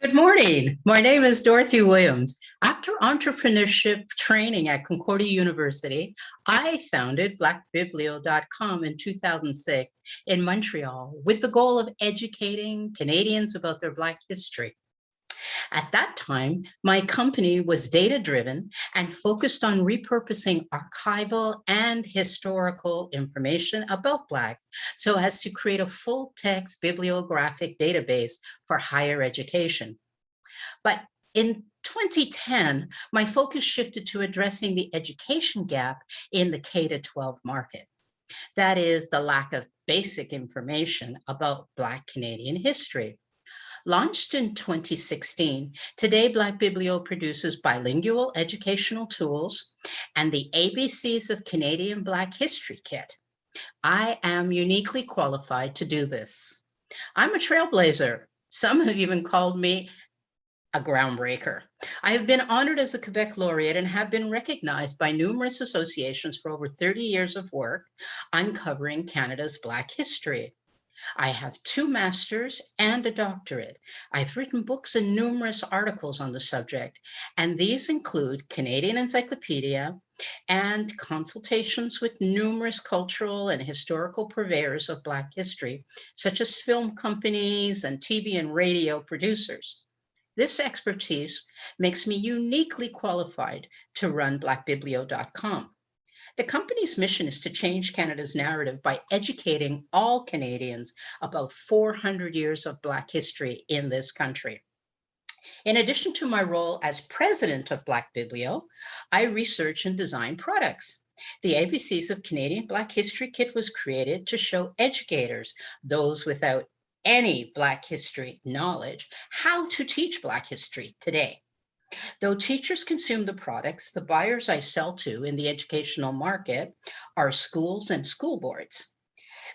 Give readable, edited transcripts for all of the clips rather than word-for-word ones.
Good morning. My name is Dorothy Williams. After entrepreneurship training at Concordia University, I founded blackbiblio.com in 2006 in Montreal with the goal of educating Canadians about their Black history. At that time, my company was data-driven and focused on repurposing archival and historical information about Blacks so as to create a full-text bibliographic database for higher education. But in 2010, my focus shifted to addressing the education gap in the K-12 market. That is the lack of basic information about Black Canadian history. Launched in 2016, today Black Biblio produces bilingual educational tools and the ABCs of Canadian Black History Kit. I am uniquely qualified to do this. I'm a trailblazer. Some have even called me a groundbreaker. I have been honored as a Quebec laureate and have been recognized by numerous associations for over 30 years of work uncovering Canada's Black history. I have 2 masters and a doctorate. I've written books and numerous articles on the subject, and these include Canadian Encyclopedia and consultations with numerous cultural and historical purveyors of Black history, such as film companies and TV and radio producers. This expertise makes me uniquely qualified to run blackbiblio.com. The company's mission is to change Canada's narrative by educating all Canadians about 400 years of Black history in this country. In addition to my role as president of Black Biblio, I research and design products. The ABCs of Canadian Black History Kit was created to show educators, those without any Black history knowledge, how to teach Black history today. Though teachers consume the products, the buyers I sell to in the educational market are schools and school boards.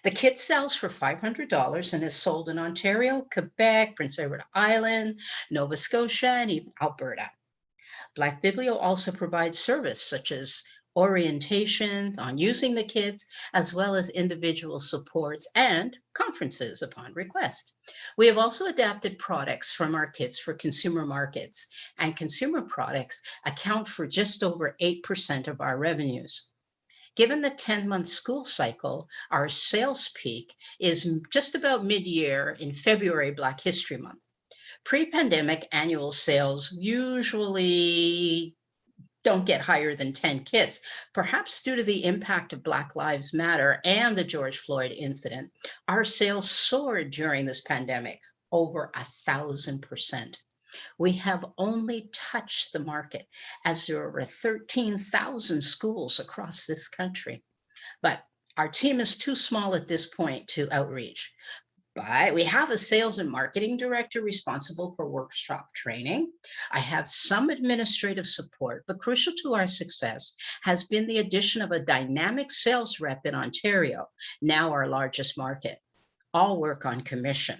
The kit sells for $500 and is sold in Ontario, Quebec, Prince Edward Island, Nova Scotia, and even Alberta. Black Biblio also provides service such as orientations on using the kits, as well as individual supports and conferences upon request. We have also adapted products from our kits for consumer markets, and consumer products account for just over 8% of our revenues. Given the 10-month school cycle, our sales peak is just about mid-year in February, Black History Month. Pre-pandemic annual sales usually don't get higher than 10 kits, perhaps due to the impact of Black Lives Matter and the George Floyd incident. Our sales soared during this pandemic, over 1,000%. We have only touched the market as there are 13,000 schools across this country. But our team is too small at this point to outreach. But we have a sales and marketing director responsible for workshop training. I have some administrative support, but crucial to our success has been the addition of a dynamic sales rep in Ontario, now our largest market. All work on commission.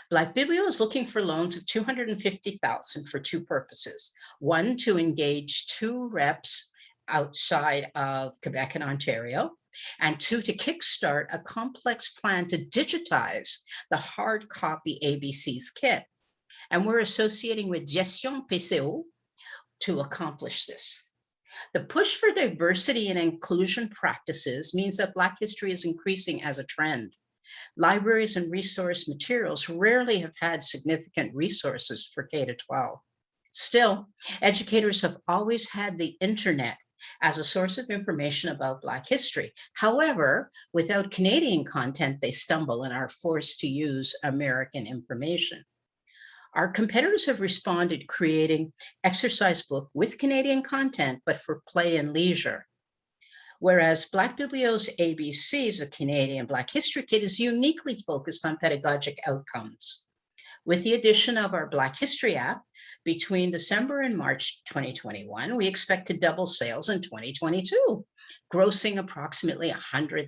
Black Biblio is looking for loans of $250,000 for 2 purposes. One, to engage 2 reps outside of Quebec and Ontario, and 2, to kickstart a complex plan to digitize the hard copy ABC's kit. And we're associating with Gestion PCO to accomplish this. The push for diversity and inclusion practices means that Black history is increasing as a trend. Libraries and resource materials rarely have had significant resources for K-12. Still, educators have always had the internet as a source of information about Black history. However, without Canadian content, they stumble and are forced to use American information. Our competitors have responded creating exercise book with Canadian content, but for play and leisure. Whereas Black Biblio's ABCs, a Canadian Black History Kit, is uniquely focused on pedagogic outcomes. With the addition of our Black History app, between December and March 2021, we expect to double sales in 2022, grossing approximately $100,000.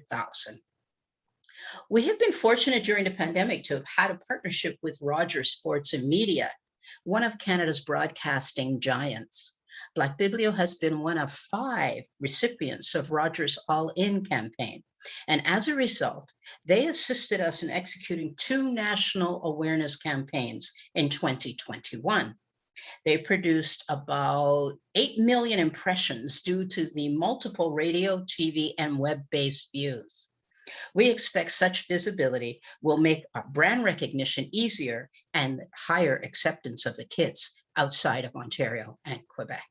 We have been fortunate during the pandemic to have had a partnership with Rogers Sports and Media, one of Canada's broadcasting giants. Black Biblio has been one of 5 recipients of Rogers All In campaign. And as a result, they assisted us in executing 2 national awareness campaigns in 2021. They produced about 8 million impressions due to the multiple radio, TV, and web-based views. We expect such visibility will make our brand recognition easier and higher acceptance of the kits outside of Ontario and Quebec.